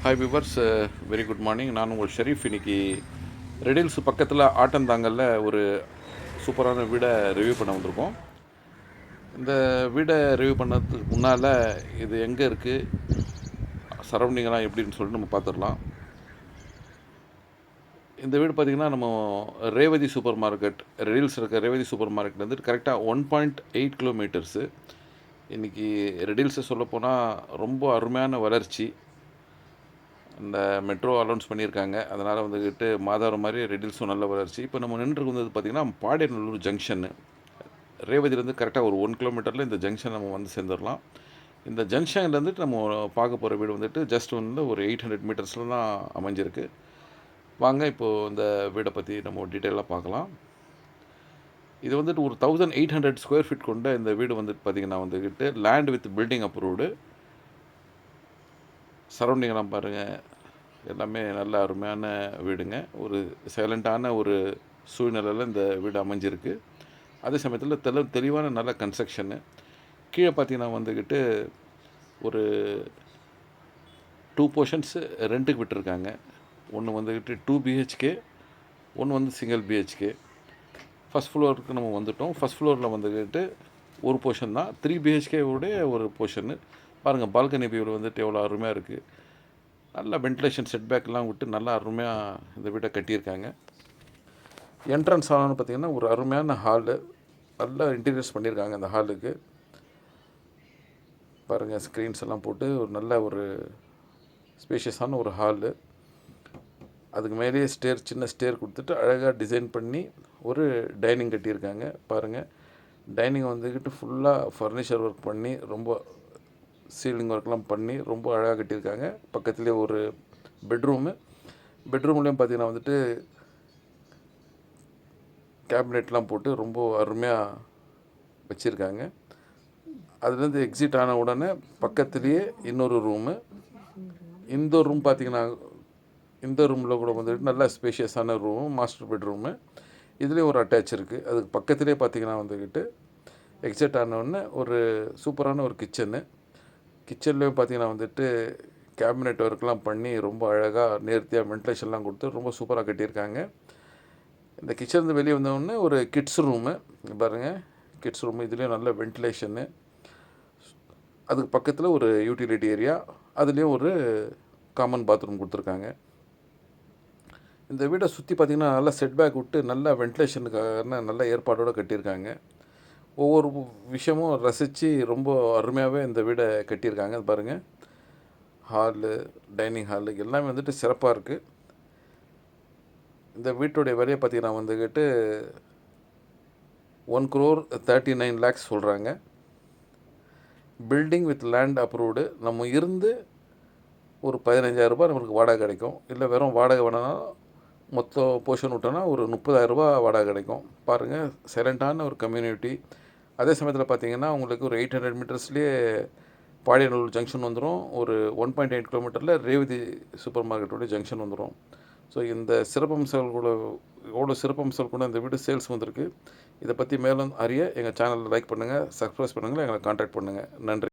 Hi viewers, very good morning. நான் உங்கள் ஷெரீஃப். இன்னைக்கு ரெடில்ஸ் பக்கத்தில் ஆட்டந்தாங்கல்ல ஒரு சூப்பரான வீடை ரிவ்யூ பண்ண வந்திருக்கோம். இந்த வீடை ரிவ்யூ பண்ணதுக்கு முன்னால் இது எங்கே இருக்குது, சரௌண்டிங்கெல்லாம் எப்படின்னு சொல்லிட்டு நம்ம பார்த்துடலாம். இந்த வீடு பார்த்திங்கன்னா நம்ம ரேவதி சூப்பர் மார்க்கெட், ரெடில்ஸ் இருக்க ரேவதி சூப்பர் மார்க்கெட் வந்துட்டு கரெக்டாக 1.8 கிலோமீட்டர்ஸு. இன்றைக்கி ரெடில்ஸை சொல்லப்போனால் ரொம்ப அருமையான வளர்ச்சி. இந்த மெட்ரோ அலௌன்ஸ் பண்ணியிருக்காங்க, அதனால் வந்துக்கிட்டு மாதவரம் மாதிரி ரெடில்ஸும் நல்ல வளர்ச்சி. இப்போ நம்ம நின்று வந்தது பார்த்திங்கன்னா பாடியநல்லூர் ஜங்ஷனு. ரேவதியிலேருந்து கரெக்டாக ஒரு 1 கிலோமீட்டரில் இந்த ஜங்ஷன் நம்ம வந்து சேர்ந்துடலாம். இந்த ஜங்ஷன்லேருந்துட்டு நம்ம பார்க்க போகிற வீடு வந்துட்டு ஜஸ்ட் வந்து ஒரு 800 மீட்டர்ஸில் தான் அமைஞ்சிருக்கு. வாங்க இப்போது இந்த வீடை பற்றி நம்ம டீட்டெயிலாக பார்க்கலாம். இது வந்துட்டு ஒரு 1800 ஸ்கொயர் ஃபீட் கொண்ட இந்த வீடு வந்துட்டு பார்த்திங்கன்னா வந்துக்கிட்டு லேண்ட் வித் பில்டிங் அப்ரூவ்டு. சரௌண்டிங்கெல்லாம் பாருங்கள், எல்லாமே நல்ல அருமையான வீடுங்க. ஒரு சைலண்ட்டான ஒரு சூழ்நிலையில் இந்த வீடு அமைஞ்சிருக்கு. அதே சமயத்தில் தெளிவான நல்ல கன்ஸ்ட்ரக்ஷனு. கீழே பார்த்தீங்கன்னா வந்துக்கிட்டு ஒரு 2 போர்ஷன்ஸு ரெண்ட்டுக்கு விட்டுருக்காங்க. ஒன்று வந்துக்கிட்டு 2 பிஹெச்கே, ஒன்று வந்து சிங்கிள் பிஹெச்கே. ஃபஸ்ட் ஃப்ளோருக்கு நம்ம வந்துவிட்டோம். ஃபஸ்ட் ஃப்ளோரில் வந்துக்கிட்டு ஒரு போர்ஷன் தான், 3 பிஹெச்கேவுடைய ஒரு போர்ஷனு. பாருங்கள், பால்கனி வியூ வந்துட்டு எவ்வளோ அருமையாக இருக்குது. நல்லா வென்டிலேஷன் செட்பேக்லாம் விட்டு நல்லா அருமையாக இந்த வீட்டை கட்டியிருக்காங்க. என்ட்ரன்ஸ் ஹால்னு பார்த்திங்கன்னா ஒரு அருமையான ஹாலு, நல்லா இன்டீரியர்ஸ் பண்ணியிருக்காங்க. இந்த ஹாலுக்கு பாருங்கள், ஸ்க்ரீன்ஸ் எல்லாம் போட்டு ஒரு நல்ல ஒரு ஸ்பேஷியஸான ஒரு ஹாலு. அதுக்கு மேலேயே சின்ன ஸ்டேர் கொடுத்துட்டு அழகாக டிசைன் பண்ணி ஒரு டைனிங் கட்டியிருக்காங்க. பாருங்கள், டைனிங் வந்துக்கிட்டு ஃபுல்லாக ஃபர்னிச்சர் ஒர்க் பண்ணி ரொம்ப சீலிங் ஒர்க்லாம் பண்ணி ரொம்ப அழகாக கட்டியிருக்காங்க. பக்கத்துலேயே ஒரு பெட்ரூம்லேயும் பார்த்திங்கன்னா வந்துட்டு கேபினெட்லாம் போட்டு ரொம்ப அருமையாக வச்சுருக்காங்க. அதுலேருந்து எக்ஸிட் ஆன உடனே பக்கத்துலேயே இன்னொரு ரூமு. இந்த ரூம் பார்த்திங்கன்னா, இந்த ரூமில் கூட வந்துட்டு நல்ல ஸ்பேஷியஸான ரூமு, மாஸ்டர் பெட்ரூமு. இதுலேயும் ஒரு அட்டாச் இருக்குது. அதுக்கு பக்கத்துலேயே பார்த்திங்கன்னா வந்துக்கிட்டு எக்ஸிட் ஆனவுடனே ஒரு சூப்பரான ஒரு கிச்சன்லேயும் பார்த்திங்கன்னா வந்துட்டு கேபினெட் ஒர்க்லாம் பண்ணி ரொம்ப அழகாக நேர்த்தியாக வென்டிலேஷன்லாம் கொடுத்து ரொம்ப சூப்பராக கட்டியிருக்காங்க. இந்த கிச்சன்லேருந்து வெளியே வந்தோடனே ஒரு கிட்ஸ் ரூமு பாருங்கள், கிட்ஸ் ரூமு. இதுலேயும் நல்ல வென்டிலேஷனு. அதுக்கு பக்கத்தில் ஒரு யூட்டிலிட்டி ஏரியா, அதுலேயும் ஒரு காமன் பாத்ரூம் கொடுத்துருக்காங்க. இந்த வீடை சுற்றி பார்த்திங்கன்னா நல்லா செட்பேக் விட்டு நல்லா வென்டிலேஷனுக்கான நல்ல ஏற்பாடோடு கட்டியிருக்காங்க. ஒவ்வொரு விஷயமும் ரசித்து ரொம்ப அருமையாகவே இந்த வீடை கட்டியிருக்காங்க. அது பாருங்கள், ஹாலு, டைனிங் ஹாலு எல்லாமே வந்துட்டு சிறப்பாக இருக்குது. இந்த வீட்டுடைய விலையை பார்த்திங்கன்னா வந்துக்கிட்டு 1,39,00,000 சொல்கிறாங்க. Building with land approved. நம்ம இருந்து ஒரு 15,000 நம்மளுக்கு வாடகை கிடைக்கும். இல்லை வெறும் வாடகை வேணாலும் மொத்த போர்ஷன் விட்டோன்னா ஒரு 30,000 வாடகை கிடைக்கும். பாருங்கள், சைலண்ட்டான ஒரு கம்யூனிட்டி. அதே சமயத்தில் பார்த்திங்கன்னா உங்களுக்கு ஒரு 800 மீட்டர்ஸ்லேயே பாடியநல்லூர் ஜங்ஷன் வந்துடும். ஒரு 1.8 கிலோமீட்டரில் ரேவதி சூப்பர் மார்க்கெட்டோடைய ஜங்ஷன் வந்துடும். ஸோ இந்த சிறப்பம்சங்கள் கூட எவ்வளோ சிறப்பம்சங்கள் கூட இந்த வீடு சேல்ஸ் வந்திருக்கு. இதை பற்றி மேலும் அறிய எங்கள் சேனலில் லைக் பண்ணுங்கள், சப்ஸ்கிரைப் பண்ணுங்கள், எங்களை கான்டாக்ட் பண்ணுங்கள். நன்றி.